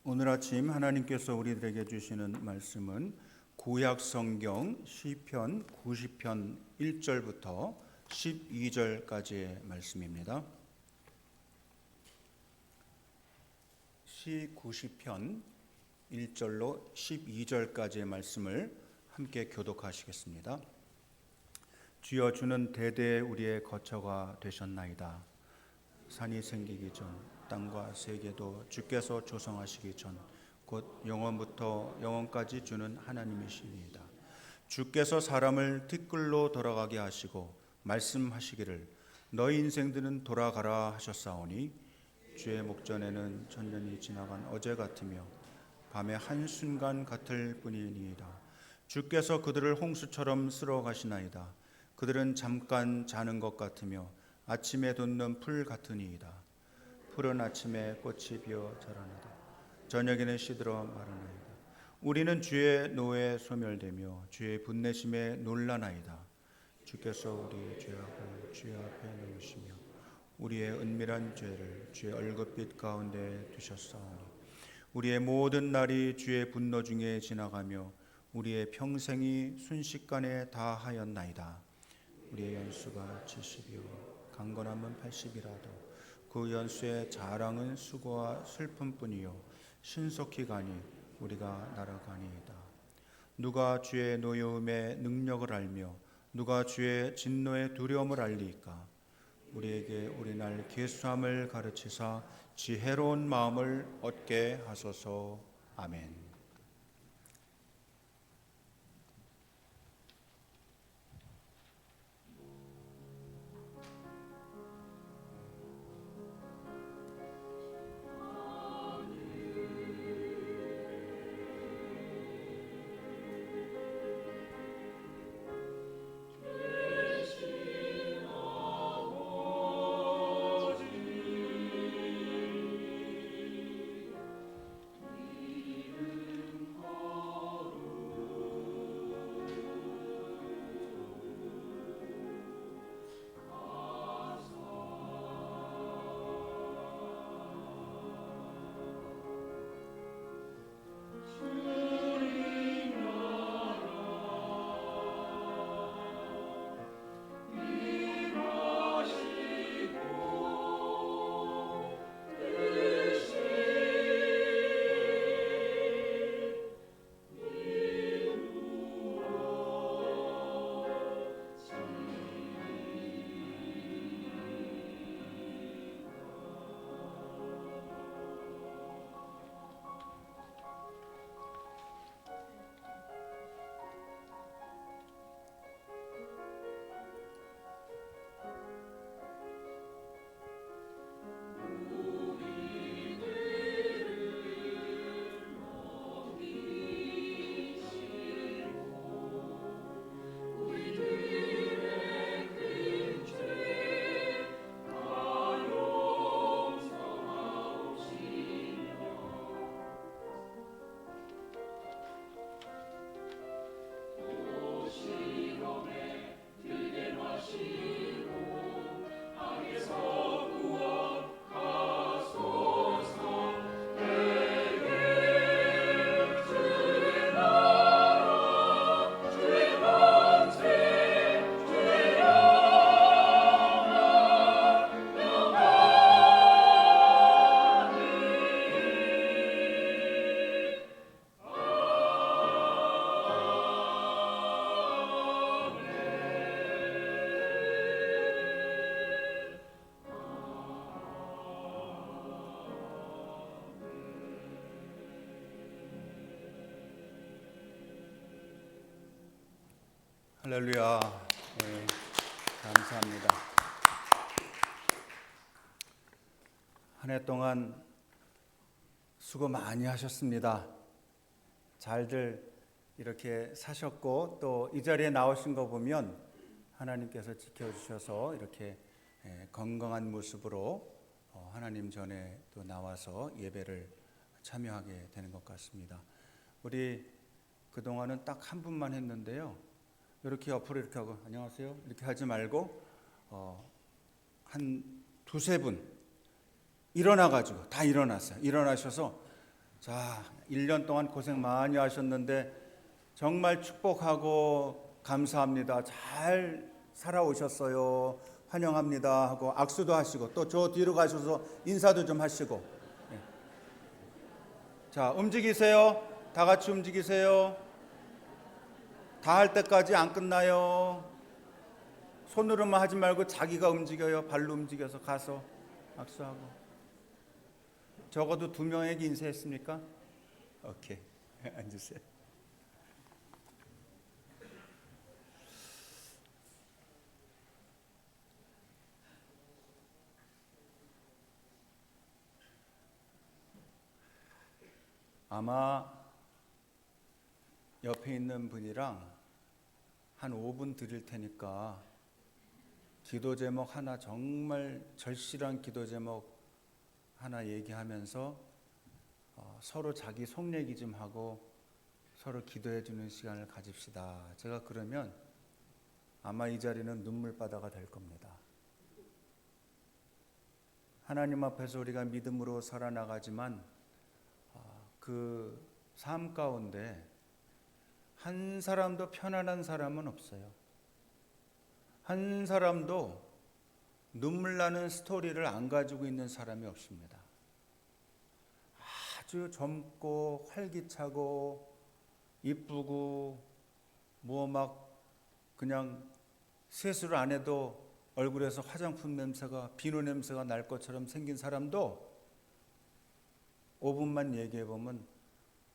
오늘 아침 하나님께서 우리들에게 주시는 말씀은 구약 성경 시편 90편 1절부터 12절까지의 말씀입니다. 시 90편 1절로 12절까지의 말씀을 함께 교독하시겠습니다. 주여, 주는 대대 우리의 거처가 되셨나이다. 산이 생기기 전 땅과 세계도 주께서 조성하시기 전 곧 영원부터 영원까지 주는 하나님이시니이다. 주께서 사람을 티끌로 돌아가게 하시고 말씀하시기를 너희 인생들은 돌아가라 하셨사오니 주의 목전에는 천년이 지나간 어제 같으며 밤의 한순간 같을 뿐이니이다. 주께서 그들을 홍수처럼 쓸어 가시나이다. 그들은 잠깐 자는 것 같으며 아침에 돋는 풀 같으니이다. 푸른 아침에 꽃이 피어 자라나다. 저녁에는 시들어 마르나이다. 우리는 주의 노에 소멸되며 주의 분내심에 놀라나이다. 주께서 우리의 죄악을 주의 앞에 놓으시며 우리의 은밀한 죄를 주의 얼굴빛 가운데 두셨사오니 우리의 모든 날이 주의 분노 중에 지나가며 우리의 평생이 순식간에 다하였나이다. 우리의 연수가 70이요 강건함은 80이라도 그 연수의 자랑은 수고와 슬픔뿐이요 신속히 가니 우리가 날아가니이다. 누가 주의 노여움의 능력을 알며 누가 주의 진노의 두려움을 알리이까? 우리에게 우리날 계수함을 가르치사 지혜로운 마음을 얻게 하소서. 아멘. 할렐루야. 네, 감사합니다. 한 해 동안 수고 많이 하셨습니다. 잘들 이렇게 사셨고 또 이 자리에 나오신 거 보면 하나님께서 지켜주셔서 이렇게 건강한 모습으로 하나님 전에 또 나와서 예배를 참여하게 되는 것 같습니다. 우리 그동안은 딱 한 분만 했는데요. 이렇게 옆으로 이렇게 하고 안녕하세요 이렇게 하지 말고 한 두세 분 일어나가지고 다 일어났어요. 일어나셔서 자, 1년 동안 고생 많이 하셨는데 정말 축복하고 감사합니다. 잘 살아오셨어요. 환영합니다 하고 악수도 하시고 또 저 뒤로 가셔서 인사도 좀 하시고. 예. 자, 움직이세요. 다 같이 움직이세요. 다 할 때까지 안 끝나요. 손으로만 하지 말고 자기가 움직여요. 발로 움직여서 가서 악수하고. 적어도 2명에게 인사했습니까? 오케이. 앉으세요. 아마 옆에 있는 분이랑 한 5분 드릴 테니까 기도 제목 하나, 정말 절실한 기도 제목 하나 얘기하면서 서로 자기 속 얘기 좀 하고 서로 기도해 주는 시간을 가집시다. 제가 그러면 아마 이 자리는 눈물바다가 될 겁니다. 하나님 앞에서 우리가 믿음으로 살아나가지만 그 삶 가운데 한 사람도 편안한 사람은 없어요. 한 사람도 눈물 나는 스토리를 안 가지고 있는 사람이 없습니다. 아주 젊고 활기차고 이쁘고 뭐 막 그냥 세수를 안 해도 얼굴에서 화장품 냄새가, 비누 냄새가 날 것처럼 생긴 사람도 5분만 얘기해 보면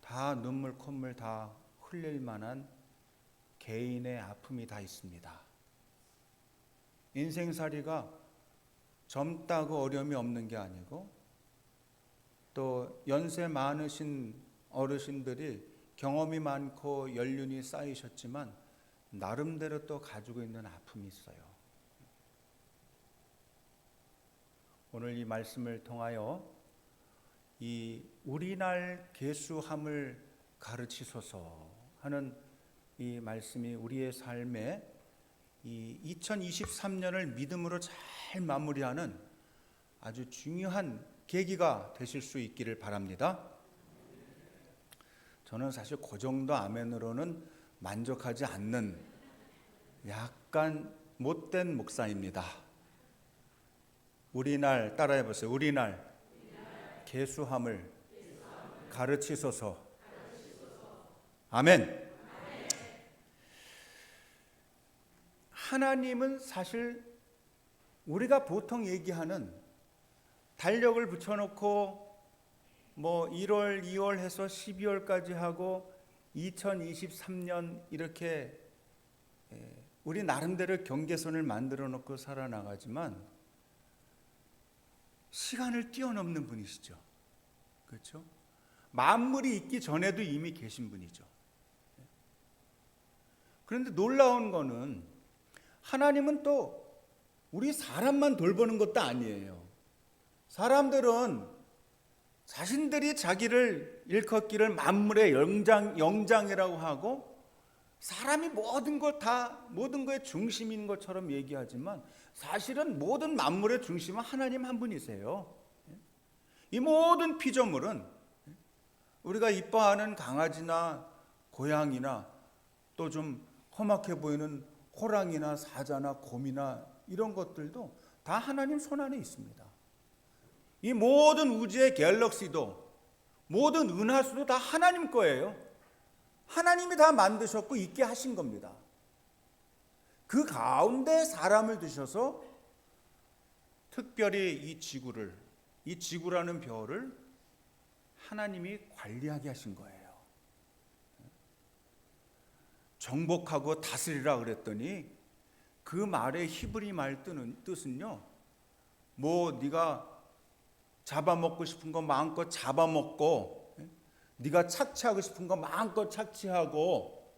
다 눈물 콧물 다 흘릴 만한 개인의 아픔이 다 있습니다. 인생살이가 젊다고 어려움이 없는 게 아니고 또 연세 많으신 어르신들이 경험이 많고 연륜이 쌓이셨지만 나름대로 또 가지고 있는 아픔이 있어요. 오늘 이 말씀을 통하여 이 우리날 계수함을 가르치소서 하는 이 말씀이 우리의 삶에 이 2023년을 믿음으로 잘 마무리하는 아주 중요한 계기가 되실 수 있기를 바랍니다. 저는 사실 그 정도 아멘으로는 만족하지 않는 약간 못된 목사입니다. 우리날 따라해 보세요. 우리날 계수함을 가르치소서. 아멘. 하나님은 사실 우리가 보통 얘기하는 달력을 붙여놓고 뭐 1월, 2월 해서 12월까지 하고 2023년 이렇게 우리 나름대로 경계선을 만들어 놓고 살아나가지만 시간을 뛰어넘는 분이시죠. 그렇죠? 만물이 있기 전에도 이미 계신 분이죠. 그런데 놀라운 거는 하나님은 또 우리 사람만 돌보는 것도 아니에요. 사람들은 자신들이 자기를 일컫기를 만물의 영장이라고 하고 사람이 모든 거의 중심인 것처럼 얘기하지만 사실은 모든 만물의 중심은 하나님 한 분이세요. 이 모든 피조물은 우리가 이뻐하는 강아지나 고양이나 또 좀 험악해 보이는 호랑이나 사자나 곰이나 이런 것들도 다 하나님 손 안에 있습니다. 이 모든 우주의 갤럭시도 모든 은하수도 다 하나님 거예요. 하나님이 다 만드셨고 있게 하신 겁니다. 그 가운데 사람을 두셔서 특별히 이 지구라는 별을 하나님이 관리하게 하신 거예요. 정복하고 다스리라 그랬더니 그 말의 히브리 말 뜻은요, 뭐 네가 잡아먹고 싶은 거 마음껏 잡아먹고, 네가 착취하고 싶은 거 마음껏 착취하고,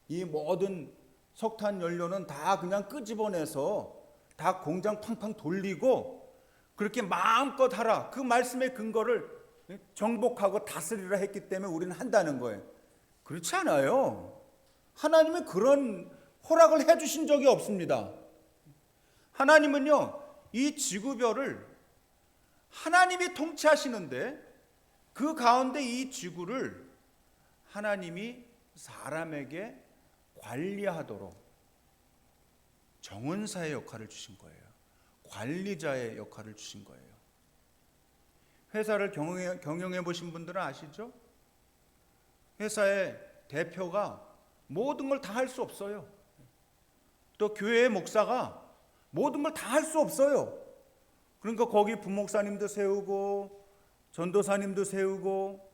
이 모든 석탄 연료는 다 그냥 끄집어내서 다 공장 팡팡 돌리고 그렇게 마음껏 하라. 그 말씀의 근거를 정복하고 다스리라 했기 때문에 우리는 한다는 거예요. 그렇지 않아요. 하나님은 그런 허락을 해주신 적이 없습니다. 하나님은요, 이 지구별을 하나님이 통치하시는데 그 가운데 이 지구를 하나님이 사람에게 관리하도록 정원사의 역할을 주신 거예요. 관리자의 역할을 주신 거예요. 회사를 경영해 보신 분들은 아시죠? 회사의 대표가 모든 걸 다 할 수 없어요. 또 교회의 목사가 모든 걸 다 할 수 없어요. 그러니까 거기 부목사님도 세우고 전도사님도 세우고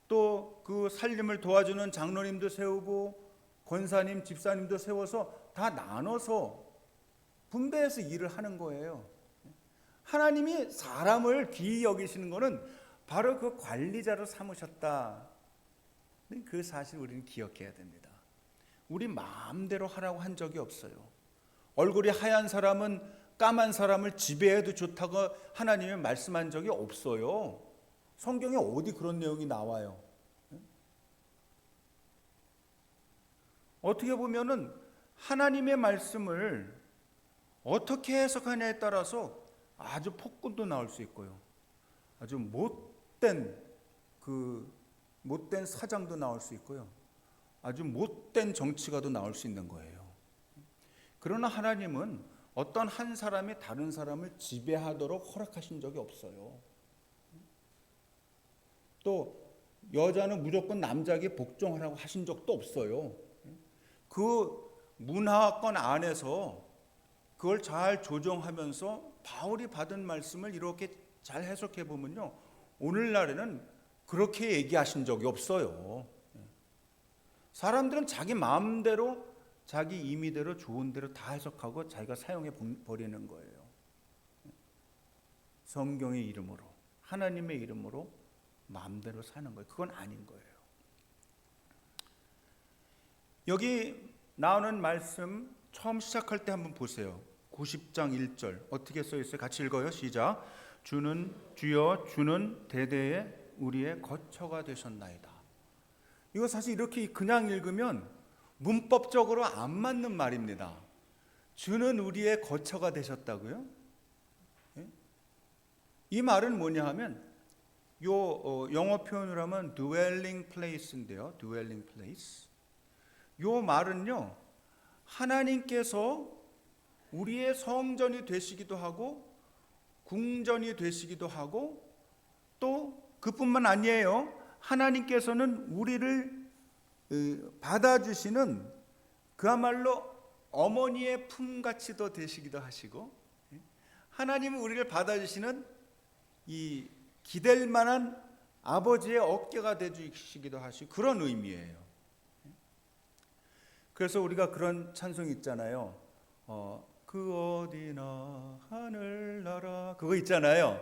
또 그 살림을 도와주는 장로님도 세우고 권사님, 집사님도 세워서 다 나눠서 분배해서 일을 하는 거예요. 하나님이 사람을 귀히 여기시는 것은 바로 그 관리자로 삼으셨다. 그 사실 우리는 기억해야 됩니다. 우리 마음대로 하라고 한 적이 없어요. 얼굴이 하얀 사람은 까만 사람을 지배해도 좋다고 하나님이 말씀한 적이 없어요. 성경에 어디 그런 내용이 나와요? 어떻게 보면은 하나님의 말씀을 어떻게 해석하냐에 따라서 아주 폭군도 나올 수 있고요. 아주 못된 사장도 나올 수 있고요. 아주 못된 정치가도 나올 수 있는 거예요. 그러나 하나님은 어떤 한 사람이 다른 사람을 지배하도록 허락하신 적이 없어요. 또 여자는 무조건 남자에게 복종하라고 하신 적도 없어요. 그 문화권 안에서 그걸 잘 조정하면서 바울이 받은 말씀을 이렇게 잘 해석해 보면요, 오늘날에는 그렇게 얘기하신 적이 없어요. 사람들은 자기 마음대로 자기 임의대로 좋은 대로 다 해석하고 자기가 사용해 버리는 거예요. 성경의 이름으로, 하나님의 이름으로 마음대로 사는 거예요. 그건 아닌 거예요. 여기 나오는 말씀 처음 시작할 때 한번 보세요. 90장 1절 어떻게 써 있어요? 같이 읽어요. 시작. 주여 주는 대대에 우리의 거처가 되셨나이다. 이거 사실 이렇게 그냥 읽으면 문법적으로 안 맞는 말입니다. 주는 우리의 거처가 되셨다고요? 이 말은 뭐냐 하면 영어 표현으로 하면 dwelling place인데요. dwelling place. 요 말은요, 하나님께서 우리의 성전이 되시기도 하고 궁전이 되시기도 하고 또 그뿐만 아니에요. 하나님께서는 우리를 받아주시는 그야말로 어머니의 품같이도 되시기도 하시고, 하나님은 우리를 받아주시는 이 기댈 만한 아버지의 어깨가 되주시기도 하시고 그런 의미예요. 그래서 우리가 그런 찬송이 있잖아요. 그 어디나 하늘나라, 그거 있잖아요.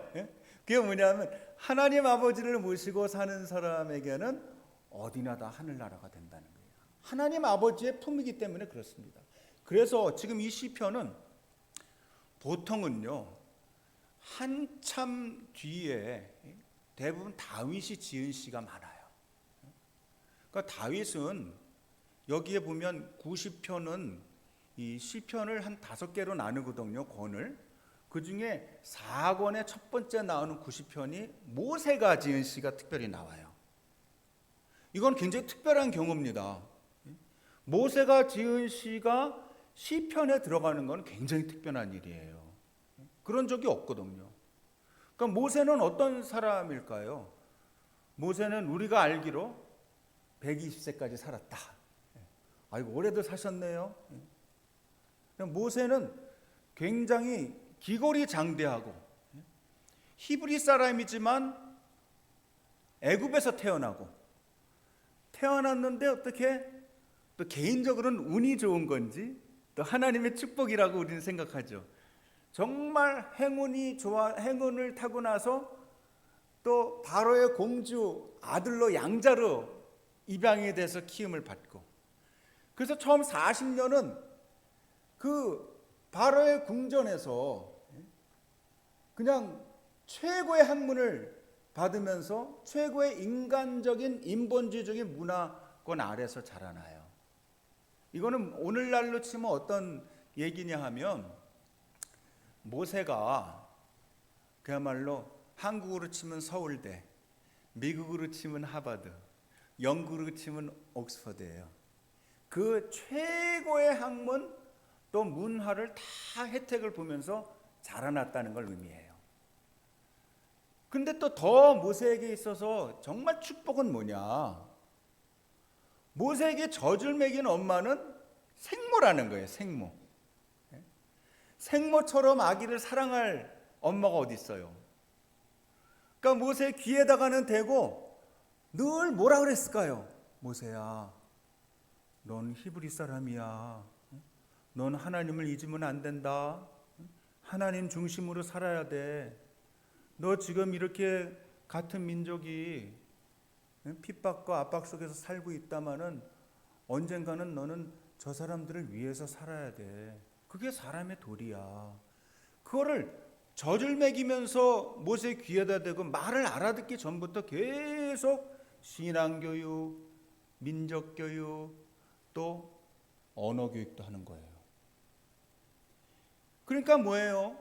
그게 뭐냐면 하나님 아버지를 모시고 사는 사람에게는 어디나 다 하늘나라가 된다는 거예요. 하나님 아버지의 품이기 때문에 그렇습니다. 그래서 지금 이 시편은 보통은요, 한참 뒤에 대부분 다윗이 지은 시가 많아요. 그러니까 다윗은 여기에 보면 90편은 이 시편을 한 5개로 나누거든요. 권을. 그 중에 4권의 첫 번째 나오는 90편이 모세가 지은 시가 특별히 나와요. 이건 굉장히 특별한 경우입니다. 모세가 지은 시가 시편에 들어가는 건 굉장히 특별한 일이에요. 그런 적이 없거든요. 그러니까 모세는 어떤 사람일까요? 모세는 우리가 알기로 120세까지 살았다. 아이고, 오래도 사셨네요. 모세는 굉장히 기골이 장대하고 히브리 사람이지만 애굽에서 태어났는데 어떻게 또 개인적으로는 운이 좋은 건지 또 하나님의 축복이라고 우리는 생각하죠. 정말 행운을 타고 나서 또 바로의 공주 아들로 양자로 입양이 돼서 키움을 받고, 그래서 처음 40년은 그 바로의 궁전에서 그냥 최고의 학문을 받으면서 최고의 인간적인 인본주의적인 문화권 아래서 자라나요. 이거는 오늘날로 치면 어떤 얘기냐 하면, 모세가 그야말로 한국으로 치면 서울대, 미국으로 치면 하버드, 영국으로 치면 옥스퍼드예요. 그 최고의 학문 또 문화를 다 혜택을 보면서 자라났다는 걸 의미해요. 근데 또 더 모세에게 있어서 정말 축복은 뭐냐? 모세에게 젖을 먹인 엄마는 생모라는 거예요. 생모. 생모처럼 아기를 사랑할 엄마가 어디 있어요? 그러니까 모세 귀에다가는 대고 늘 뭐라 그랬을까요? 모세야, 넌 히브리 사람이야. 넌 하나님을 잊으면 안 된다. 하나님 중심으로 살아야 돼. 너 지금 이렇게 같은 민족이 핍박과 압박 속에서 살고 있다마는 언젠가는 너는 저 사람들을 위해서 살아야 돼. 그게 사람의 도리야. 그거를 젖을 먹이면서 모세 귀에다 대고 말을 알아듣기 전부터 계속 신앙교육, 민족교육, 또 언어교육도 하는 거예요. 그러니까 뭐예요?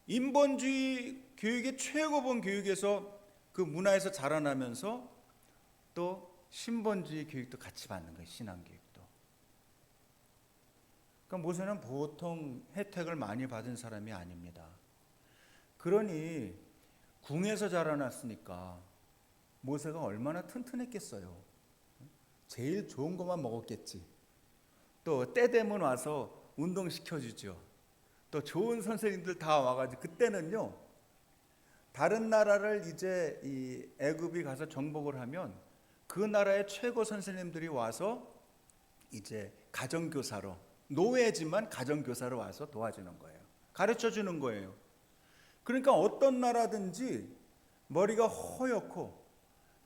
인본주의 교육의 최고본 교육에서 그 문화에서 자라나면서 또 신본주의 교육도 같이 받는 거예요. 신앙교육도. 그러니까 모세는 보통 혜택을 많이 받은 사람이 아닙니다. 그러니 궁에서 자라났으니까 모세가 얼마나 튼튼했겠어요. 제일 좋은 것만 먹었겠지. 또 때 되면 와서 운동시켜주죠. 또 좋은 선생님들 다 와가지고 그때는요, 다른 나라를 이제 이 애굽이 가서 정복을 하면 그 나라의 최고 선생님들이 와서 이제 가정교사로, 노예지만 가정교사로 와서 도와주는 거예요. 가르쳐 주는 거예요. 그러니까 어떤 나라든지 머리가 허옇고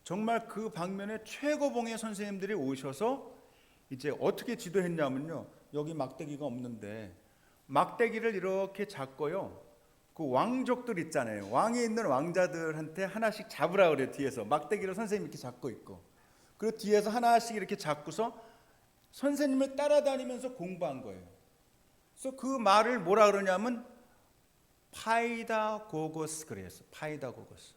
정말 그 방면에 최고봉의 선생님들이 오셔서 이제 어떻게 지도했냐면요, 여기 막대기가 없는데 막대기를 이렇게 잡고요, 그 왕족들 있잖아요, 왕에 있는 왕자들한테 하나씩 잡으라 그래요. 뒤에서 막대기를 선생님이 이렇게 잡고 있고, 그리고 뒤에서 하나씩 이렇게 잡고서 선생님을 따라다니면서 공부한 거예요. 그래서 그 말을 뭐라 그러냐면 파이다고거스 그랬어요. 파이다고거스.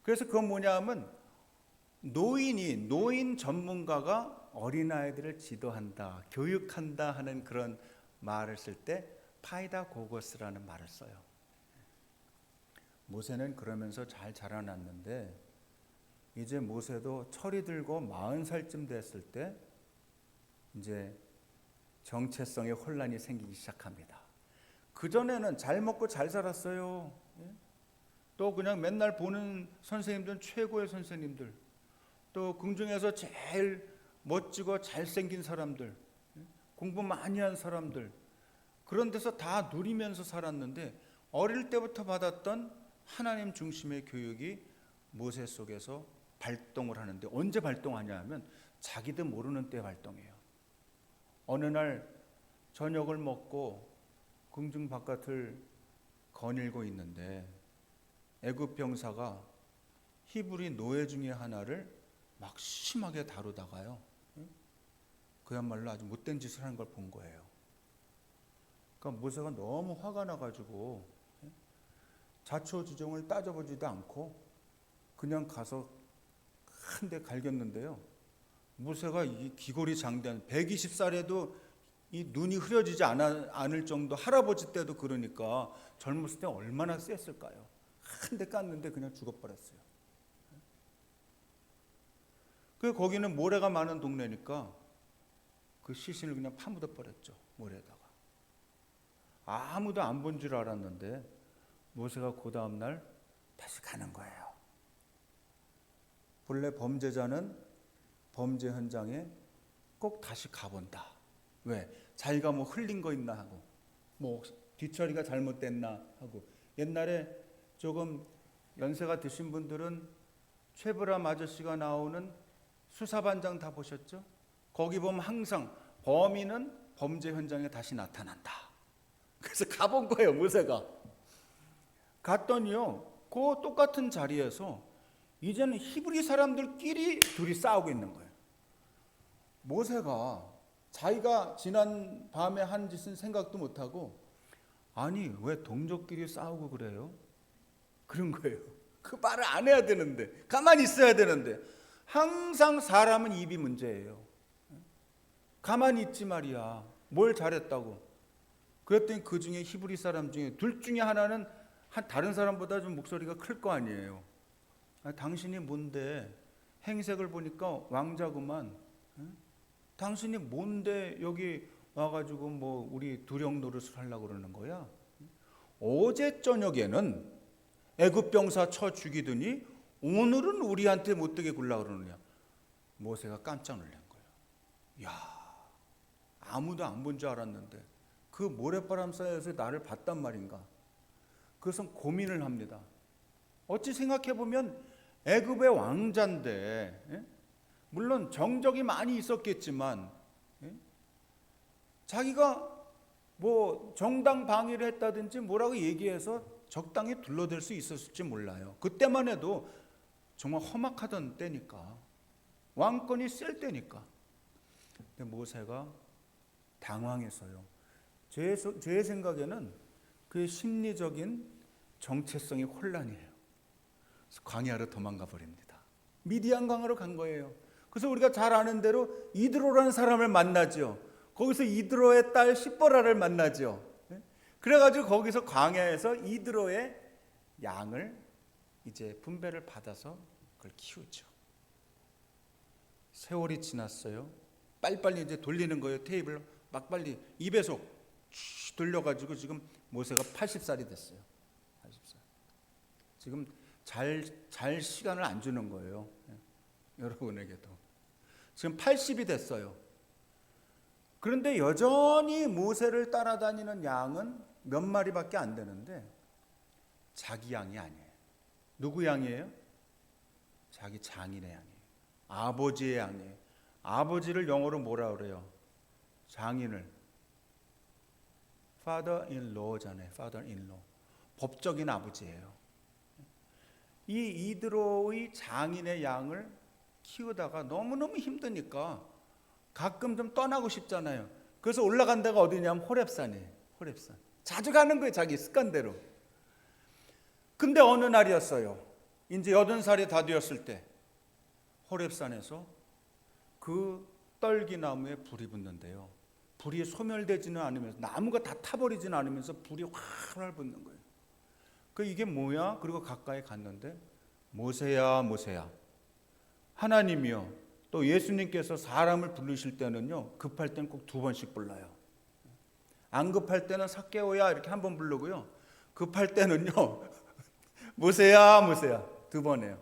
그래서 그건 뭐냐면 노인 전문가가 어린아이들을 지도한다, 교육한다 하는 그런 말을 쓸 때 파이다고거스라는 말을 써요. 모세는 그러면서 잘 자라났는데 이제 모세도 철이 들고 40살쯤 됐을 때 이제 정체성의 혼란이 생기기 시작합니다. 그전에는 잘 먹고 잘 살았어요. 또 그냥 맨날 보는 선생님들은 최고의 선생님들, 또 궁중에서 제일 멋지고 잘생긴 사람들, 공부 많이 한 사람들, 그런 데서 다 누리면서 살았는데 어릴 때부터 받았던 하나님 중심의 교육이 모세 속에서 발동을 하는데, 언제 발동하냐 하면 자기도 모르는 때 발동해요. 어느 날 저녁을 먹고 궁중 바깥을 거닐고 있는데 애굽 병사가 히브리 노예 중에 하나를 막 심하게 다루다가요, 그야말로 아주 못된 짓을 하는 걸 본 거예요. 그러니까 모세가 너무 화가 나가지고 자초지종을 따져보지도 않고 그냥 가서 한 대 갈겼는데요, 모세가 이 기골이 장대한 120살에도 이 눈이 흐려지지 않을 정도, 할아버지 때도 그러니까 젊었을 때 얼마나 셌을까요? 한 대 깠는데 그냥 죽어버렸어요. 그 거기는 모래가 많은 동네니까 그 시신을 그냥 파묻어 버렸죠, 모래에다가. 아무도 안 본 줄 알았는데 모세가 그 다음 날 다시 가는 거예요. 본래 범죄자는 범죄 현장에 꼭 다시 가본다. 왜? 자기가 뭐 흘린 거 있나 하고, 뭐 뒤처리가 잘못됐나 하고. 옛날에 조금 연세가 드신 분들은 최불암 아저씨가 나오는 수사반장 다 보셨죠? 거기 보면 항상 범인은 범죄 현장에 다시 나타난다. 그래서 가본 거예요, 모세가. 갔더니요, 그 똑같은 자리에서 이제는 히브리 사람들끼리 둘이 싸우고 있는 거예요. 모세가 자기가 지난 밤에 한 짓은 생각도 못하고, 아니 왜 동족끼리 싸우고 그래요? 그런 거예요. 그 말을 안 해야 되는데, 가만히 있어야 되는데, 항상 사람은 입이 문제예요. 가만히 있지 말이야. 뭘 잘했다고. 그랬더니 그 중에 히브리 사람 중에 둘 중에 하나는 다른 사람보다 좀 목소리가 클 거 아니에요. 당신이 뭔데, 행색을 보니까 왕자구만. 당신이 뭔데 여기 와가지고 뭐 우리 두령 노릇을 하려고 그러는 거야? 어제 저녁에는 애굽 병사 쳐 죽이더니 오늘은 우리한테 못되게 굴라 그러느냐. 모세가 깜짝 놀란 거예요. 야, 아무도 안 본 줄 알았는데 그 모래바람 사이에서 나를 봤단 말인가. 그래서 고민을 합니다. 어찌 생각해 보면 애굽의 왕자인데, 물론 정적이 많이 있었겠지만, 자기가 뭐 정당 방위를 했다든지 뭐라고 얘기해서 적당히 둘러댈 수 있었을지 몰라요. 그때만 해도 정말 험악하던 때니까, 왕권이 셀 때니까. 근데 모세가 당황해서요. 제 생각에는 그의 심리적인 정체성이 혼란이에요. 그래서 광야로 도망가 버립니다. 미디안 강으로 간 거예요. 그래서 우리가 잘 아는 대로 이드로라는 사람을 만나죠. 거기서 이드로의 딸 시보라를 만나죠. 그래가지고 거기서 광야에서 이드로의 양을 이제 분배를 받아서 그걸 키우죠. 세월이 지났어요. 빨리빨리 이제 돌리는 거예요. 테이블 막 빨리 2배속 돌려가지고 지금 모세가 80살이 됐어요. 80살. 지금 잘 시간을 안 주는 거예요. 여러분에게도. 지금 80이 됐어요. 그런데 여전히 모세를 따라다니는 양은 몇 마리밖에 안 되는데 자기 양이 아니에요. 누구 양이에요? 자기 장인의 양이에요. 아버지의 양이에요. 아버지를 영어로 뭐라 그래요? 장인을. father-in-law잖아요. father-in-law. 법적인 아버지예요. 이 이드로의 장인의 양을 키우다가 너무너무 힘드니까 가끔 좀 떠나고 싶잖아요. 그래서 올라간 데가 어디냐면 호렙산이에요. 호렙산. 자주 가는 거예요. 자기 습관대로. 근데 어느 날이었어요. 이제 80살이 다 되었을 때 호렙산에서 그 떨기나무에 불이 붙는데요. 불이 소멸되지는 않으면서, 나무가 다 타버리지는 않으면서 불이 활활 붙는 거예요. 이게 뭐야? 그리고 가까이 갔는데 모세야 모세야, 하나님이요. 또 예수님께서 사람을 부르실 때는요, 급할 때는 꼭 2번씩 불러요. 안 급할 때는 삭개오야 이렇게 1번 부르고요, 급할 때는요 모세야 모세야 2번 해요.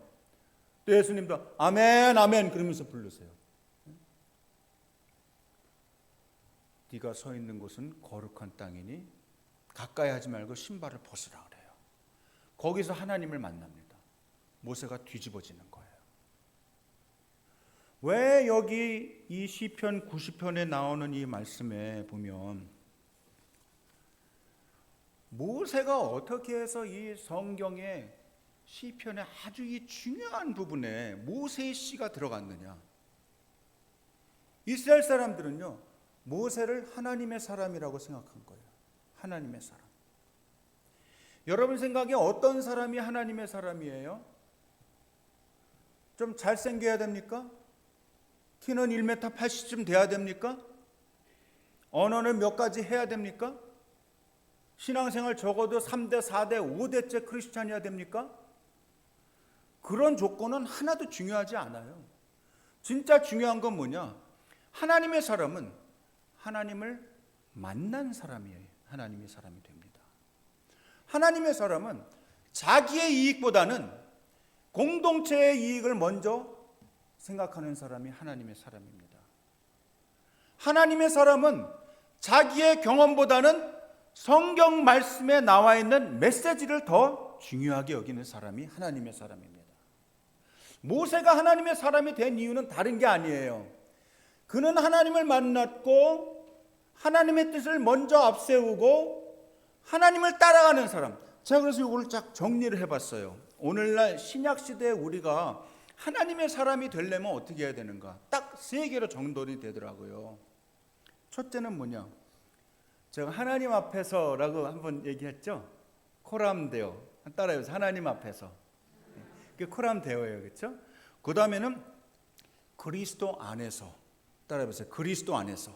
또 예수님도 아멘 아멘 그러면서 부르세요. 네가 서 있는 곳은 거룩한 땅이니 가까이 하지 말고 신발을 벗으라 그래요. 거기서 하나님을 만납니다. 모세가 뒤집어지는 거예요. 왜 여기 이 시편 90편에 나오는 이 말씀에 보면 모세가 어떻게 해서 이 성경의 시편의 아주 이 중요한 부분에 모세의 시가 들어갔느냐. 이스라엘 사람들은요, 모세를 하나님의 사람이라고 생각한 거예요. 하나님의 사람. 여러분 생각에 어떤 사람이 하나님의 사람이에요? 좀 잘생겨야 됩니까? 키는 1m 80쯤 돼야 됩니까? 언어는 몇 가지 해야 됩니까? 신앙생활 적어도 3대, 4대, 5대째 크리스찬이어야 됩니까? 그런 조건은 하나도 중요하지 않아요. 진짜 중요한 건 뭐냐? 하나님의 사람은 하나님을 만난 사람이에요. 하나님의 사람이 됩니다. 하나님의 사람은 자기의 이익보다는 공동체의 이익을 먼저 생각하는 사람이 하나님의 사람입니다. 하나님의 사람은 자기의 경험보다는 성경 말씀에 나와 있는 메시지를 더 중요하게 여기는 사람이 하나님의 사람입니다. 모세가 하나님의 사람이 된 이유는 다른 게 아니에요. 그는 하나님을 만났고 하나님의 뜻을 먼저 앞세우고 하나님을 따라가는 사람. 제가 그래서 이걸 쫙 정리를 해봤어요. 오늘날 신약시대에 우리가 하나님의 사람이 되려면 어떻게 해야 되는가? 딱 3개로 정돈이 되더라고요. 첫째는 뭐냐? 제가 하나님 앞에서라고 한번 얘기했죠. 코람데오. 따라해보세요. 하나님 앞에서. 그게 코람 대어예요. 그렇죠? 그 다음에는 그리스도 안에서. 따라해보세요. 그리스도 안에서.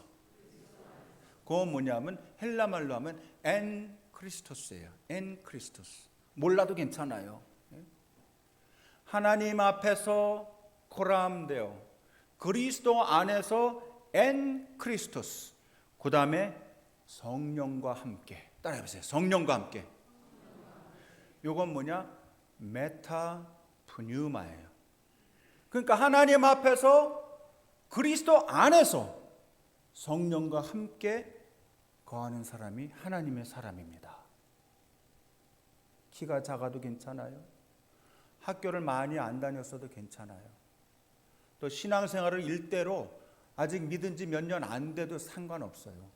그건 뭐냐면 헬라 말로 하면 엔 크리스토스예요. 엔 크리스토스. 몰라도 괜찮아요. 하나님 앞에서 코람 대어. 그리스도 안에서 엔 크리스토스. 그 다음에 성령과 함께. 따라해보세요. 성령과 함께. 요건 뭐냐? 메타 푸뉴마예요. 그러니까 하나님 앞에서 그리스도 안에서 성령과 함께 거하는 사람이 하나님의 사람입니다. 키가 작아도 괜찮아요. 학교를 많이 안 다녔어도 괜찮아요. 또 신앙생활을 일대로 아직 믿은 지 몇 년 안 돼도 상관없어요.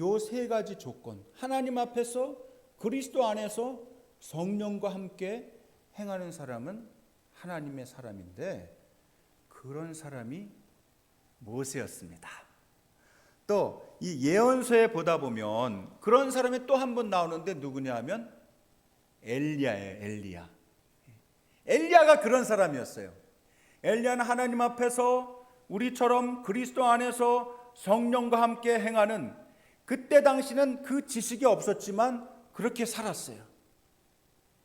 요 세 가지 조건, 하나님 앞에서 그리스도 안에서 성령과 함께 행하는 사람은 하나님의 사람인데, 그런 사람이 모세였습니다. 또 이 예언서에 보다 보면 그런 사람이 또 한 번 나오는데 누구냐 하면 엘리야예요. 엘리야. 엘리야가 그런 사람이었어요. 엘리야는 하나님 앞에서 우리처럼 그리스도 안에서 성령과 함께 행하는, 그때 당시는 그 지식이 없었지만 그렇게 살았어요.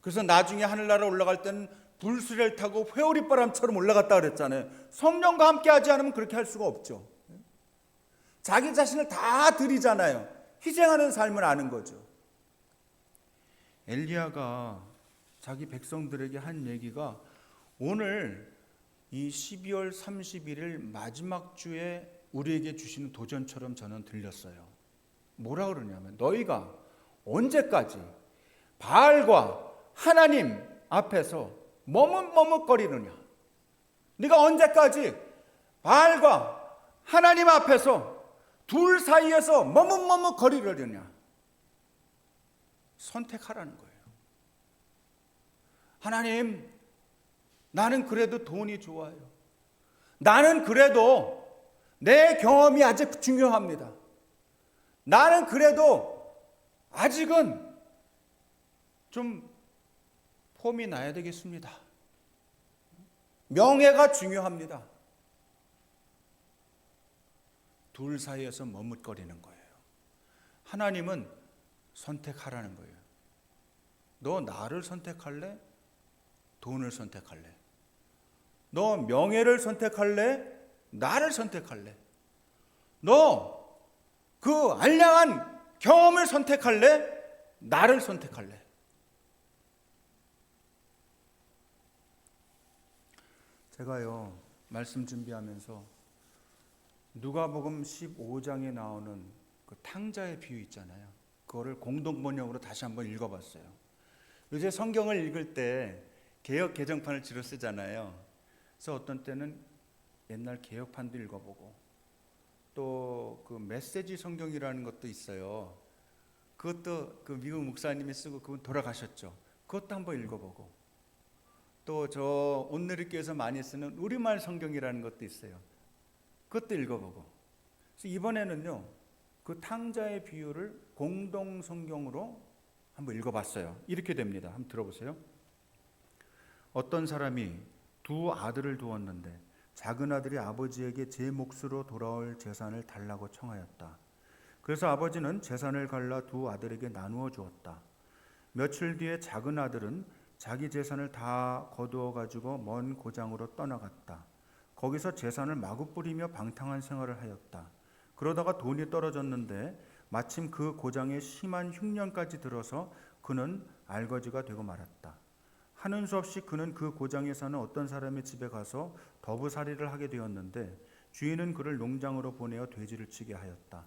그래서 나중에 하늘나라 올라갈 때는 불수레를 타고 회오리바람처럼 올라갔다 그랬잖아요. 성령과 함께 하지 않으면 그렇게 할 수가 없죠. 자기 자신을 다 드리잖아요. 희생하는 삶을 아는 거죠. 엘리야가 자기 백성들에게 한 얘기가 오늘 이 12월 31일 마지막 주에 우리에게 주시는 도전처럼 저는 들렸어요. 뭐라 그러냐면, 너희가 언제까지 바알과 하나님 앞에서 머뭇머뭇거리느냐? 네가 언제까지 바알과 하나님 앞에서 둘 사이에서 머뭇머뭇거리려느냐? 선택하라는 거예요. 하나님, 나는 그래도 돈이 좋아요. 나는 그래도 내 경험이 아직 중요합니다. 나는 그래도 아직은 좀 폼이 나야 되겠습니다. 명예가 중요합니다. 둘 사이에서 머뭇거리는 거예요. 하나님은 선택하라는 거예요. 너 나를 선택할래? 돈을 선택할래? 너 명예를 선택할래? 나를 선택할래? 너 그 알량한 경험을 선택할래? 나를 선택할래? 제가요, 말씀 준비하면서 누가복음 15장에 나오는 그 탕자의 비유 있잖아요. 그거를 공동번역으로 다시 한번 읽어봤어요. 요새 성경을 읽을 때 개역 개정판을 주로 쓰잖아요. 그래서 어떤 때는 옛날 개역판도 읽어보고, 또 그 메시지 성경이라는 것도 있어요. 그것도 그 미국 목사님이 쓰고 그분 돌아가셨죠. 그것도 한번 읽어보고, 또 저 온누리교회에서 많이 쓰는 우리말 성경이라는 것도 있어요. 그것도 읽어보고. 그래서 이번에는요, 그 탕자의 비유를 공동 성경으로 한번 읽어봤어요. 이렇게 됩니다. 한번 들어보세요. 어떤 사람이 두 아들을 두었는데 작은 아들이 아버지에게 제 몫으로 돌아올 재산을 달라고 청하였다. 그래서 아버지는 재산을 갈라 두 아들에게 나누어 주었다. 며칠 뒤에 작은 아들은 자기 재산을 다 거두어 가지고 먼 고장으로 떠나갔다. 거기서 재산을 마구 뿌리며 방탕한 생활을 하였다. 그러다가 돈이 떨어졌는데 마침 그 고장에 심한 흉년까지 들어서 그는 알거지가 되고 말았다. 하는 수 없이 그는 그 고장에 사는 어떤 사람의 집에 가서 더부살이를 하게 되었는데 주인은 그를 농장으로 보내어 돼지를 치게 하였다.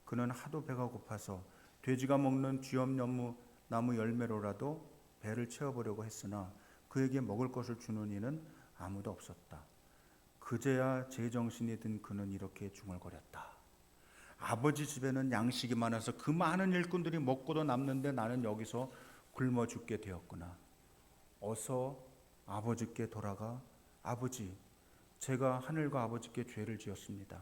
그는 하도 배가 고파서 돼지가 먹는 쥐염나무 열매로라도 배를 채워보려고 했으나 그에게 먹을 것을 주는 이는 아무도 없었다. 그제야 제정신이 든 그는 이렇게 중얼거렸다. 아버지 집에는 양식이 많아서 그 많은 일꾼들이 먹고도 남는데 나는 여기서 굶어 죽게 되었구나. 어서 아버지께 돌아가, 아버지, 제가 하늘과 아버지께 죄를 지었습니다.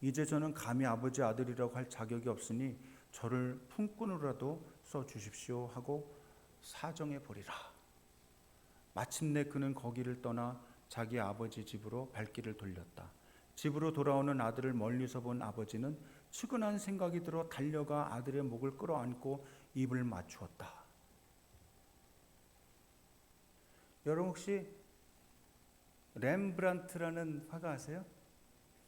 이제 저는 감히 아버지 아들이라고 할 자격이 없으니 저를 품꾼으로라도 써주십시오 하고 사정해 보리라. 마침내 그는 거기를 떠나 자기 아버지 집으로 발길을 돌렸다. 집으로 돌아오는 아들을 멀리서 본 아버지는 측은한 생각이 들어 달려가 아들의 목을 끌어안고 입을 맞추었다. 여러분 혹시 렘브란트라는 화가 아세요?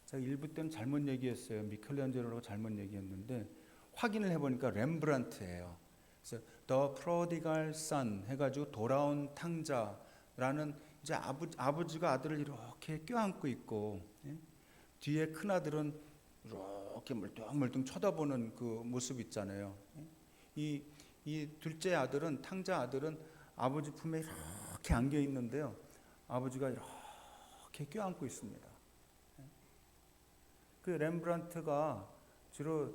제가 일부 때는 잘못 얘기했어요. 미켈란젤로라고 잘못 얘기했는데 확인을 해보니까 렘브란트예요. 그래서 The Prodigal Son 해가지고 돌아온 탕자라는 이제 아버지가 아들을 이렇게 껴안고 있고, 뒤에 큰 아들은 이렇게 멀뚱멀뚱 쳐다보는 그 모습 있잖아요. 이 둘째 아들은 탕자 아들은 아버지 품에 이렇게 안겨 있는데요. 아버지가 이렇게 껴안고 있습니다. 그 렘브란트가 주로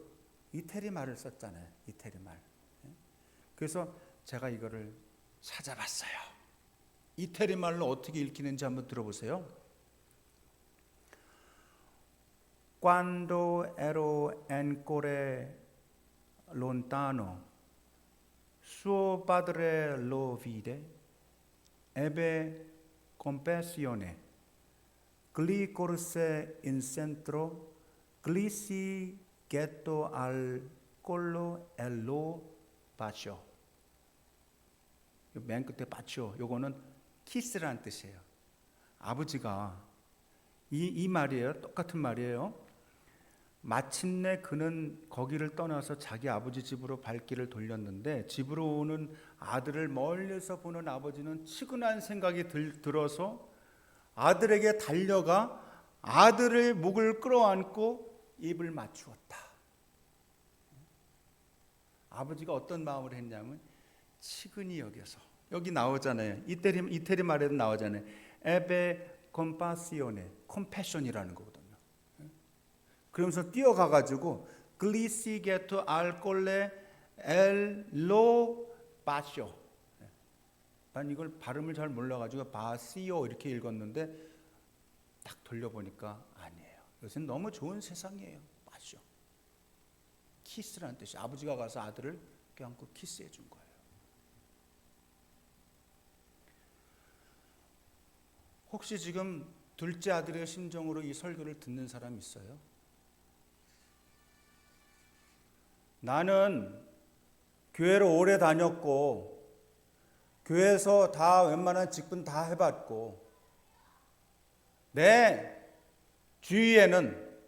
이태리 말을 썼잖아요. 이태리 말. 그래서 제가 이거를 찾아봤어요. 이태리 말로 어떻게 읽히는지 한번 들어보세요. Quando ero ancora lontano, suo padre lo vide, ebbe compassione, gli corse in centro, gli si gettò al collo e lo baciò. 맨 끝에 바치오, 요거는 키스라는 뜻이에요. 아버지가 이 말이에요. 똑같은 말이에요. 마침내 그는 거기를 떠나서 자기 아버지 집으로 발길을 돌렸는데 집으로 오는 아들을 멀리서 보는 아버지는 측은한 생각이 들어서 아들에게 달려가 아들의 목을 끌어안고 입을 맞추었다. 아버지가 어떤 마음을 했냐면 측은히 여겨서, 여기 나오잖아요. 이태리 말에도 나오잖아요. 에베 컴파시오네, 컴패션이라는 거거든요. 그러면서 뛰어가가지고 글리시게토 알콜레 엘로 바쇼. 난 이걸 발음을 잘 몰라가지고 바시오 이렇게 읽었는데 딱 돌려보니까 아니에요. 요새는 너무 좋은 세상이에요. 바쇼. 키스라는 뜻이, 아버지가 가서 아들을 껴안고 키스해 준 거예요. 혹시 지금 둘째 아들의 심정으로 이 설교를 듣는 사람 있어요? 나는 교회를 오래 다녔고 교회에서 다 웬만한 직분 다 해봤고 내 주위에는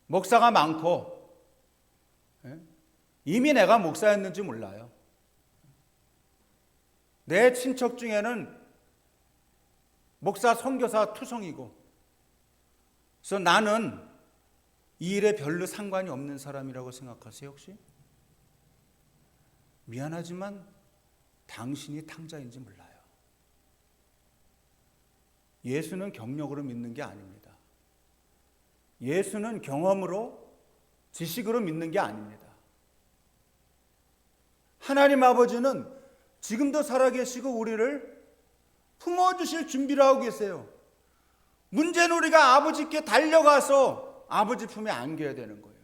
목사가 많고 이미 내가 목사였는지 몰라요. 내 친척 중에는 목사, 선교사 투성이고, 그래서 나는 이 일에 별로 상관이 없는 사람이라고 생각하세요 혹시? 미안하지만 당신이 탕자인지 몰라요. 예수는 경력으로 믿는 게 아닙니다. 예수는 경험으로, 지식으로 믿는 게 아닙니다. 하나님 아버지는 지금도 살아계시고 우리를 품어주실 준비를 하고 계세요. 문제는 우리가 아버지께 달려가서 아버지 품에 안겨야 되는 거예요.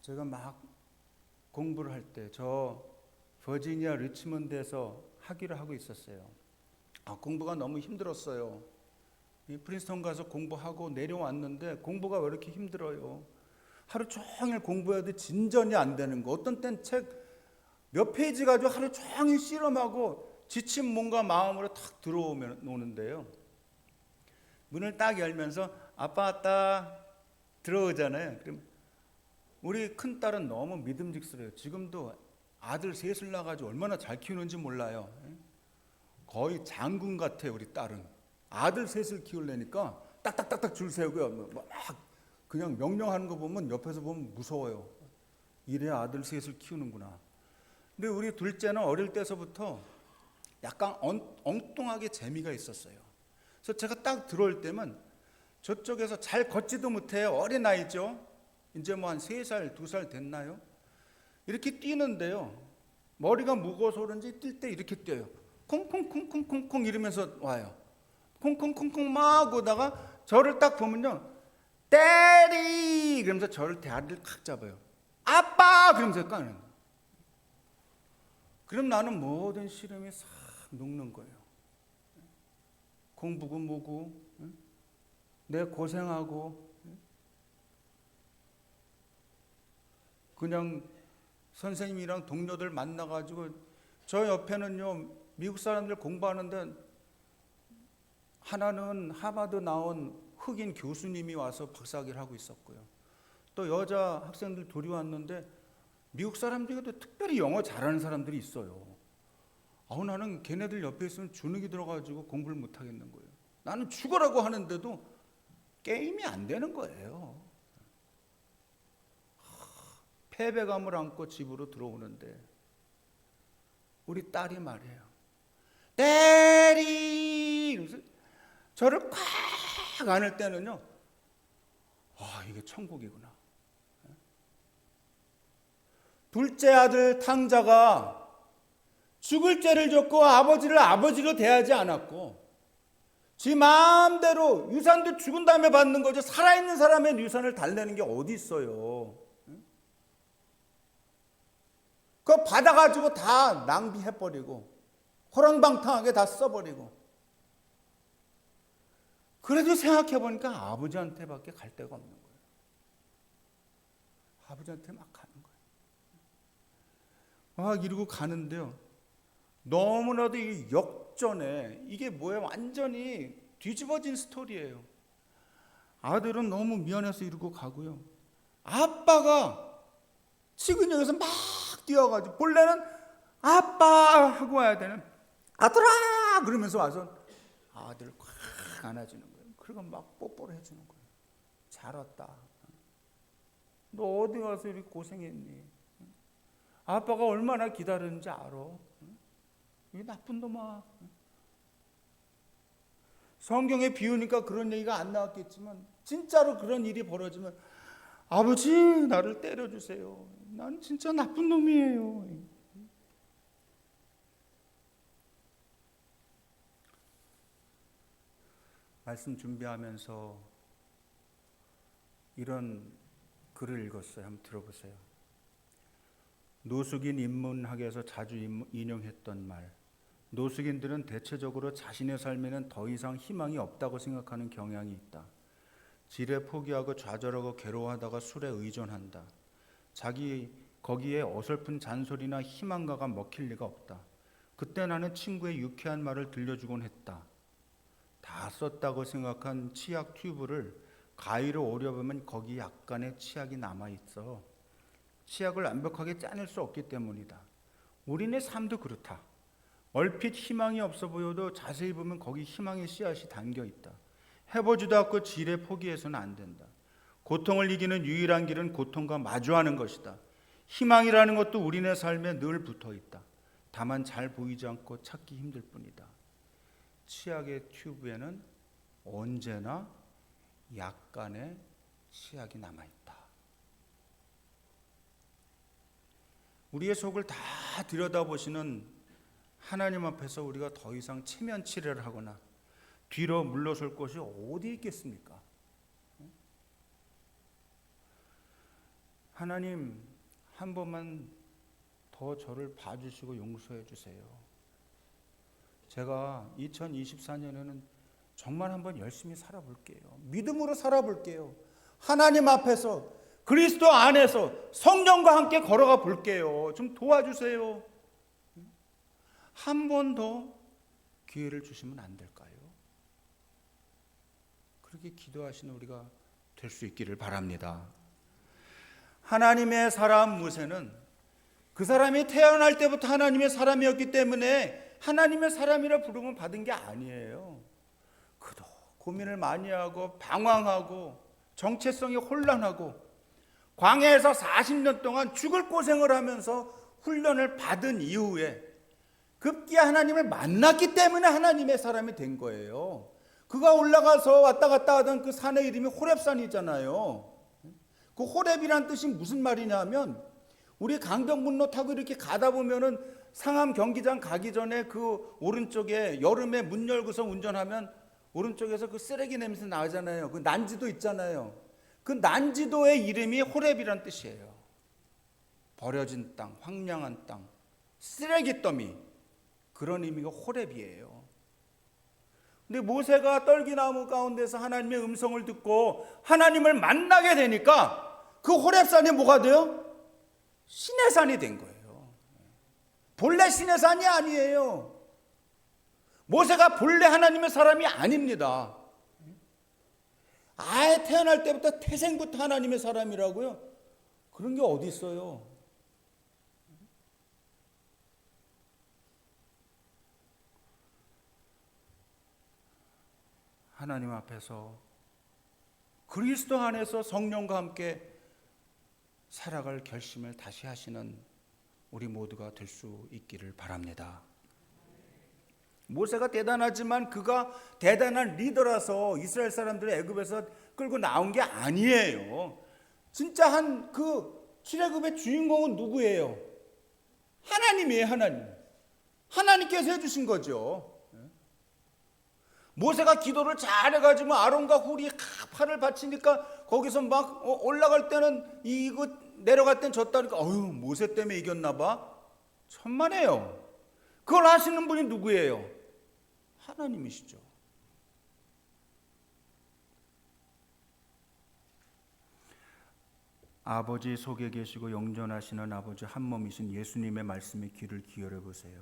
제가 막 공부를 할 때 저 버지니아 리치먼드에서 학위를 하고 있었어요. 공부가 너무 힘들었어요. 프린스턴 가서 공부하고 내려왔는데 공부가 왜 이렇게 힘들어요? 하루 종일 공부해도 진전이 안 되는 거. 어떤 땐 책 몇 페이지 가지고 하루 종일 씨름하고 지친 몸과 마음으로 탁 들어오는데요. 문을 딱 열면서 아빠 왔다 들어오잖아요. 그럼 우리 큰 딸은 너무 믿음직스러워요. 지금도 아들 셋을 낳아가지고 얼마나 잘 키우는지 몰라요. 거의 장군 같아요. 우리 딸은 아들 셋을 키우려니까 딱딱딱딱 줄 세우고요. 막 그냥 명령하는 거 보면 옆에서 보면 무서워요. 이래야 아들 셋을 키우는구나. 근데 우리 둘째는 어릴 때서부터 약간 엉뚱하게 재미가 있었어요. 그래서 제가 딱 들어올 때면 저쪽에서 잘 걷지도 못해요. 어린아이죠. 이제 뭐 한 3살, 2살 됐나요? 이렇게 뛰는데요. 머리가 무거워서 그런지 뛸 때 이렇게 뛰어요. 콩콩콩콩콩콩 이러면서 와요. 콩콩콩콩 막 오다가 저를 딱 보면요. 때리! 그러면서 저를 대가리를 칵 잡아요. 아빠! 그러면서 까는 거예요. 그럼 나는 모든 시름이 싹 녹는 거예요. 공부고 뭐고, 내 고생하고, 그냥 선생님이랑 동료들 만나가지고, 저 옆에는요, 미국 사람들 공부하는데 하나는 하버드 나온 흑인 교수님이 와서 박사학위를 하고 있었고요. 또 여자 학생들 둘이 왔는데 미국 사람들도 특별히 영어 잘하는 사람들이 있어요. 나는 걔네들 옆에 있으면 주눅이 들어가지고 공부를 못 하겠는 거예요. 나는 죽으라고 하는데도 게임이 안 되는 거예요. 패배감을 안고 집으로 들어오는데 우리 딸이 말해요. 대리! 이러면서 저를 콱 안을 때는요, 이게 천국이구나. 둘째 아들 탕자가 죽을 죄를 졌고 아버지를 아버지로 대하지 않았고 지 마음대로 유산도 죽은 다음에 받는 거죠. 살아있는 사람의 유산을 달래는 게 어디 있어요. 그거 받아가지고 다 낭비해버리고 호랑방탕하게 다 써버리고. 그래도 생각해보니까 아버지한테밖에 갈 데가 없는 거예요. 아버지한테 막 가는 거예요. 막 이러고 가는데요, 너무나도 이 역전에, 이게 뭐예요? 완전히 뒤집어진 스토리예요. 아들은 너무 미안해서 이러고 가고요, 아빠가 치근역에서 막 뛰어가지고, 본래는 아빠 하고 와야 되는 아들아 그러면서 와서 아들을 콱 안아주는 거예요. 그리고 막 뽀뽀를 해주는 거예요. 잘 왔다. 너 어디 가서 이렇게 고생했니? 아빠가 얼마나 기다렸는지 알아? 이 나쁜 놈아. 성경에 비우니까 그런 얘기가 안 나왔겠지만 진짜로 그런 일이 벌어지면 아버지 나를 때려주세요. 난 진짜 나쁜 놈이에요. 말씀 준비하면서 이런 글을 읽었어요. 한번 들어보세요. 노숙인 인문학에서 자주 인용했던 말. 노숙인들은 대체적으로 자신의 삶에는 더 이상 희망이 없다고 생각하는 경향이 있다. 지레 포기하고 좌절하고 괴로워하다가 술에 의존한다. 거기에 어설픈 잔소리나 희망가가 먹힐 리가 없다. 그때 나는 친구의 유쾌한 말을 들려주곤 했다. 다 썼다고 생각한 치약 튜브를 가위로 오려보면 거기 약간의 치약이 남아있어. 치약을 완벽하게 짜낼 수 없기 때문이다. 우리네 삶도 그렇다. 얼핏 희망이 없어 보여도 자세히 보면 거기 희망의 씨앗이 담겨있다. 해보지도 않고 지레 포기해서는 안 된다. 고통을 이기는 유일한 길은 고통과 마주하는 것이다. 희망이라는 것도 우리네 삶에 늘 붙어있다. 다만 잘 보이지 않고 찾기 힘들 뿐이다. 치약의 튜브에는 언제나 약간의 치약이 남아있다. 우리의 속을 다 들여다보시는 하나님 앞에서 우리가 더 이상 체면치레를 하거나 뒤로 물러설 곳이 어디 있겠습니까? 하나님 한 번만 더 저를 봐주시고 용서해 주세요. 제가 2024년에는 정말 한번 열심히 살아볼게요. 믿음으로 살아볼게요. 하나님 앞에서 그리스도 안에서 성령과 함께 걸어가 볼게요. 좀 도와주세요. 한 번 더 기회를 주시면 안 될까요? 그렇게 기도하시는 우리가 될 수 있기를 바랍니다. 하나님의 사람 모세는 그 사람이 태어날 때부터 하나님의 사람이었기 때문에 하나님의 사람이라 부름을 받은 게 아니에요. 그도 고민을 많이 하고 방황하고 정체성이 혼란하고 광야에서 40년 동안 죽을 고생을 하면서 훈련을 받은 이후에 급기야 하나님을 만났기 때문에 하나님의 사람이 된 거예요. 그가 올라가서 왔다 갔다 하던 그 산의 이름이 호렙산이잖아요. 그 호렙이란 뜻이 무슨 말이냐면 우리 강변북로 타고 이렇게 가다 보면은 상암 경기장 가기 전에 그 오른쪽에 여름에 문 열고서 운전하면 오른쪽에서 그 쓰레기 냄새 나잖아요. 그 난지도 있잖아요. 그 난지도의 이름이 호렙이란 뜻이에요. 버려진 땅, 황량한 땅. 쓰레기 더미, 그런 의미가 호렙이에요. 근데 모세가 떨기나무 가운데서 하나님의 음성을 듣고 하나님을 만나게 되니까 그 호렙산이 뭐가 돼요? 신의 산이 된 거예요. 본래 신의 산이 아니에요. 모세가 본래 하나님의 사람이 아닙니다. 아예 태어날 때부터 태생부터 하나님의 사람이라고요? 그런 게 어디 있어요? 하나님 앞에서 그리스도 안에서 성령과 함께 살아갈 결심을 다시 하시는 우리 모두가 될 수 있기를 바랍니다. 모세가 대단하지만 그가 대단한 리더라서 이스라엘 사람들을 애굽에서 끌고 나온 게 아니에요. 진짜 그 출애굽의 주인공은 누구예요? 하나님이에요. 하나님께서 해주신 거죠. 모세가 기도를 잘해가지고 아론과 훌이 팔을 받치니까 거기서 막 올라갈 때는 이거 내려갈 땐 졌다니까 모세 때문에 이겼나 봐. 천만에요. 그걸 하시는 분이 누구예요? 하나님이시죠. 아버지 속에 계시고 영존하시는 아버지 한 몸이신 예수님의 말씀에 귀를 기울여 보세요.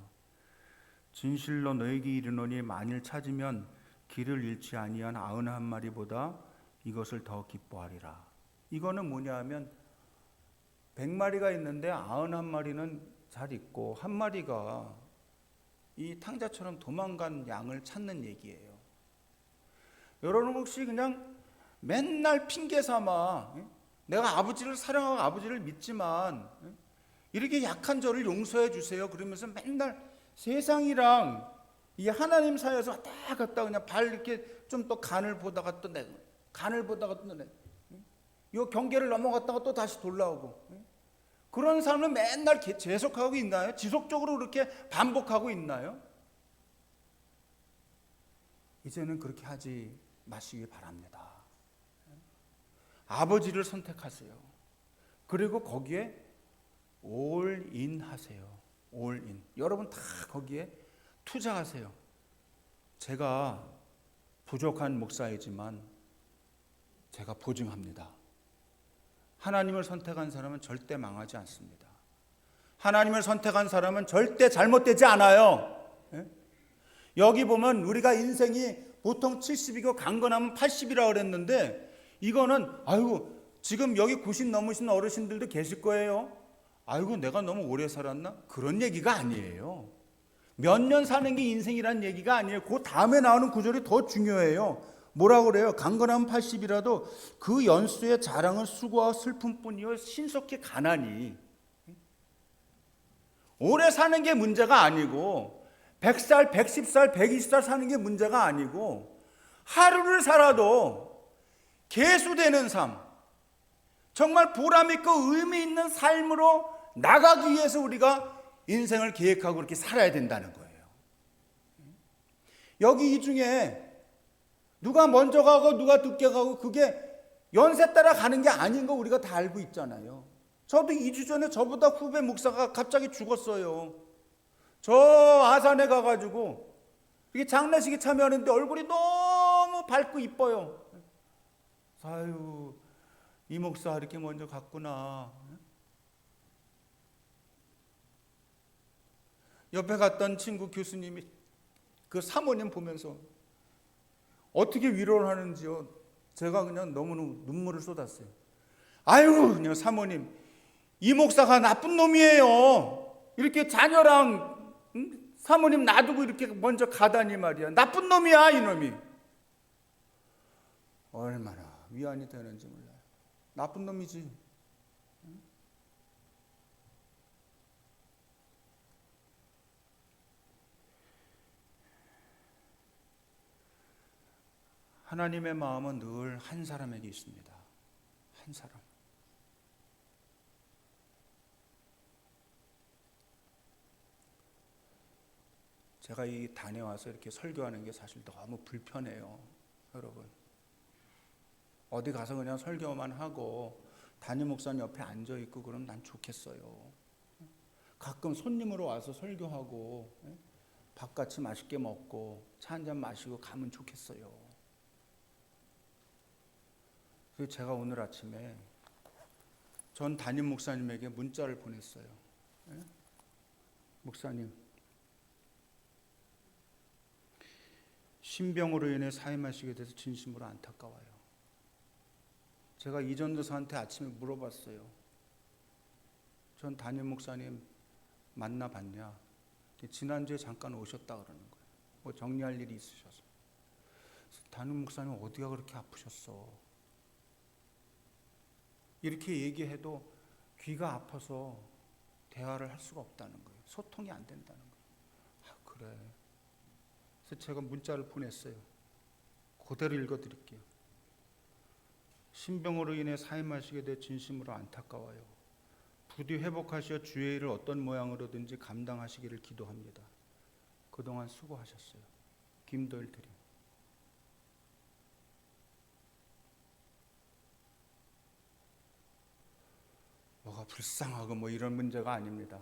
진실로 너에게 이르노니 만일 찾으면 길을 잃지 아니한 91마리보다 이것을 더 기뻐하리라. 이거는 뭐냐 하면 100마리가 있는데 91마리는 잘 있고 한 마리가 이 탕자처럼 도망간 양을 찾는 얘기예요. 여러분 혹시 그냥 맨날 핑계 삼아 내가 아버지를 사랑하고 아버지를 믿지만 이렇게 약한 저를 용서해 주세요 그러면서 맨날 세상이랑 이 하나님 사이에서 왔다 갔다 그냥 발 이렇게 좀 또 간을 보다가 또 내고 간을 보다가 또 내고 이 경계를 넘어갔다가 또 다시 돌아오고 그런 삶을 맨날 계속하고 있나요? 지속적으로 그렇게 반복하고 있나요? 이제는 그렇게 하지 마시기 바랍니다. 아버지를 선택하세요. 그리고 거기에 올인 하세요. 올인. 여러분 다 거기에 투자하세요. 제가 부족한 목사이지만 제가 보증합니다. 하나님을 선택한 사람은 절대 망하지 않습니다. 하나님을 선택한 사람은 절대 잘못되지 않아요. 여기 보면 우리가 인생이 보통 70이고 강건하면 80이라고 그랬는데 이거는 지금 여기 90 넘으신 어르신들도 계실 거예요. 내가 너무 오래 살았나? 그런 얘기가 아니에요. 몇 년 사는 게 인생이란 얘기가 아니에요. 그 다음에 나오는 구절이 더 중요해요. 뭐라고 그래요? 강건하면 80이라도 그 연수의 자랑은 수고와 슬픔뿐이요 신속히 가나니. 오래 사는 게 문제가 아니고 100살, 110살, 120살 사는 게 문제가 아니고 하루를 살아도 계수되는 삶, 정말 보람있고 의미 있는 삶으로 나가기 위해서 우리가 인생을 계획하고 그렇게 살아야 된다는 거예요. 여기 이 중에 누가 먼저 가고 누가 늦게 가고 그게 연세 따라 가는 게 아닌 거 우리가 다 알고 있잖아요. 저도 2주 전에 저보다 후배 목사가 갑자기 죽었어요. 저 아산에 가가지고 이게 장례식에 참여하는데 얼굴이 너무 밝고 이뻐요. 이 목사 이렇게 먼저 갔구나. 옆에 갔던 친구 교수님이 그 사모님 보면서 어떻게 위로를 하는지요. 제가 그냥 너무 눈물을 쏟았어요. 그냥 사모님, 이 목사가 나쁜 놈이에요. 이렇게 자녀랑 사모님 놔두고 이렇게 먼저 가다니 말이야. 나쁜 놈이야, 이놈이. 얼마나 위안이 되는지 몰라요. 나쁜 놈이지. 하나님의 마음은 늘 한 사람에게 있습니다. 한 사람. 제가 이 단에 와서 이렇게 설교하는 게 사실 너무 불편해요. 여러분. 어디 가서 그냥 설교만 하고 담임 목사님 옆에 앉아 있고 그러면 난 좋겠어요. 가끔 손님으로 와서 설교하고 밥 같이 맛있게 먹고 차 한잔 마시고 가면 좋겠어요. 그래서 제가 오늘 아침에 전 담임 목사님에게 문자를 보냈어요. 목사님, 신병으로 인해 사임하시게 돼서 진심으로 안타까워요. 제가 이전도사한테 아침에 물어봤어요. 전 담임 목사님 만나봤냐? 지난주에 잠깐 오셨다 그러는 거예요. 뭐 정리할 일이 있으셔서. 담임 목사님 어디가 그렇게 아프셨어? 이렇게 얘기해도 귀가 아파서 대화를 할 수가 없다는 거예요. 소통이 안 된다는 거예요. 아, 그래. 그래서 제가 문자를 보냈어요. 그대로 읽어드릴게요. 신병으로 인해 사임하시게 돼 진심으로 안타까워요. 부디 회복하셔 주의 일을 어떤 모양으로든지 감당하시기를 기도합니다. 그동안 수고하셨어요. 김도일 드림. 뭐가 불쌍하고 뭐 이런 문제가 아닙니다.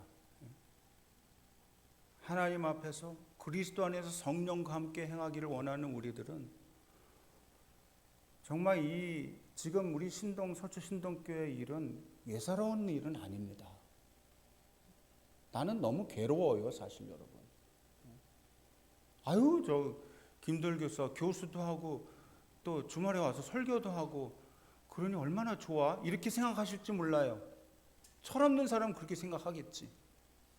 하나님 앞에서 그리스도 안에서 성령과 함께 행하기를 원하는 우리들은 정말 이 지금 우리 서초 신동교회 일은 예사로운 일은 아닙니다. 나는 너무 괴로워요, 사실 여러분. 아유, 저 김도일 교사 교수도 하고 또 주말에 와서 설교도 하고 그러니 얼마나 좋아? 이렇게 생각하실지 몰라요. 철없는 사람은 그렇게 생각하겠지.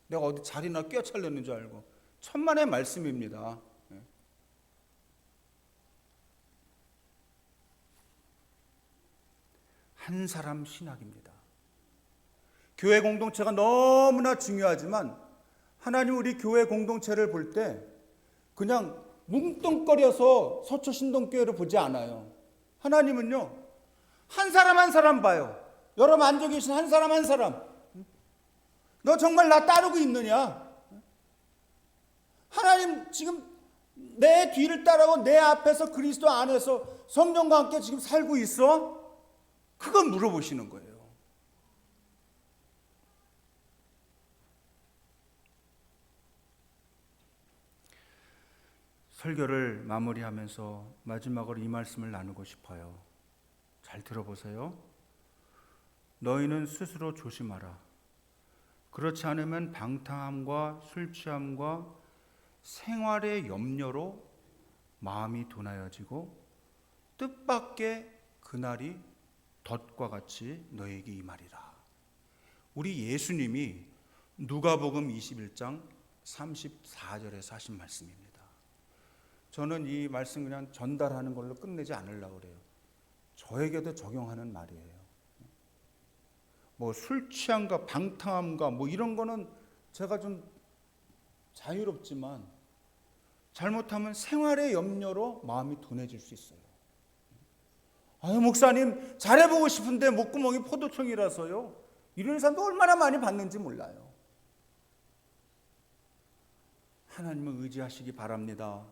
내가 어디 자리나 꿰차려는 줄 알고. 천만의 말씀입니다. 한 사람 신학입니다. 교회 공동체가 너무나 중요하지만 하나님 우리 교회 공동체를 볼 때 그냥 뭉뚱거려서 서초 신동교회를 보지 않아요. 하나님은요, 한 사람 한 사람 봐요. 여러분 앉아 계신 한 사람 한 사람. 너 정말 나 따르고 있느냐? 하나님 지금 내 뒤를 따라오고 내 앞에서 그리스도 안에서 성령과 함께 지금 살고 있어? 그건 물어보시는 거예요. 설교를 마무리하면서 마지막으로 이 말씀을 나누고 싶어요. 잘 들어보세요. 너희는 스스로 조심하라. 그렇지 않으면 방탕함과 술 취함과 생활의 염려로 마음이 둔하여지고 뜻밖의 그날이 덫과 같이 너에게 임하리라. 우리 예수님이 누가복음 21장 34절에서 하신 말씀입니다. 저는 이 말씀 그냥 전달하는 걸로 끝내지 않으려고 그래요. 저에게도 적용하는 말이에요. 뭐 술 취함과 방탕함과 뭐 이런 거는 제가 좀 자유롭지만 잘못하면 생활의 염려로 마음이 둔해질 수 있어요. 아유, 목사님 잘해보고 싶은데 목구멍이 포도청이라서요. 이런 사람도 얼마나 많이 봤는지 몰라요. 하나님을 의지하시기 바랍니다.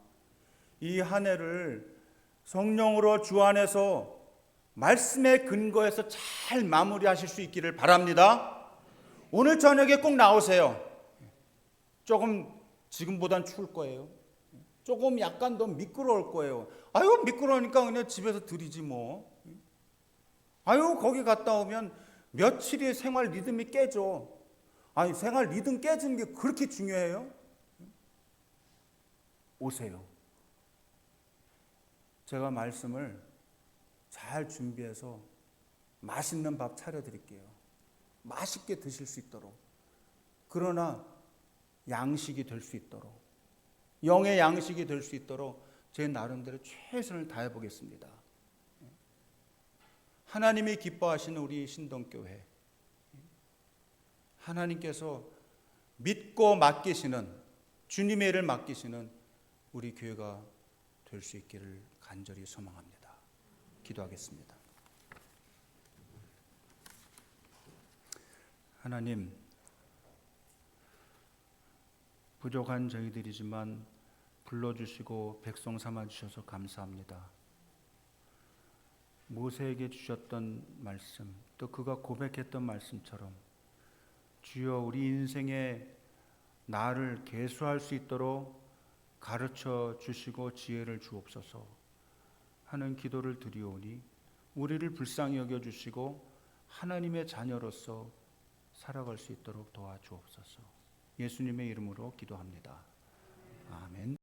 이 한 해를 성령으로 주 안에서 말씀의 근거에서 잘 마무리하실 수 있기를 바랍니다. 오늘 저녁에 꼭 나오세요. 조금 지금보단 추울 거예요. 조금 약간 더 미끄러울 거예요. 아유, 미끄러우니까 그냥 집에서 드리지 뭐. 아유, 거기 갔다 오면 며칠의 생활 리듬이 깨져. 아니, 생활 리듬 깨지는 게 그렇게 중요해요? 오세요. 제가 말씀을 잘 준비해서 맛있는 밥 차려드릴게요. 맛있게 드실 수 있도록. 그러나 양식이 될 수 있도록, 영의 양식이 될 수 있도록 제 나름대로 최선을 다해 보겠습니다. 하나님이 기뻐하시는 우리 신동교회, 하나님께서 믿고 맡기시는, 주님의 일을 맡기시는 우리 교회가 될 수 있기를 간절히 소망합니다. 기도하겠습니다. 하나님, 부족한 저희들이지만 불러주시고 백성 삼아주셔서 감사합니다. 모세에게 주셨던 말씀, 또 그가 고백했던 말씀처럼 주여 우리 인생에 나를 계수할 수 있도록 가르쳐 주시고 지혜를 주옵소서 하는 기도를 드리오니 우리를 불쌍히 여겨 주시고 하나님의 자녀로서 살아갈 수 있도록 도와주옵소서. 예수님의 이름으로 기도합니다. 아멘.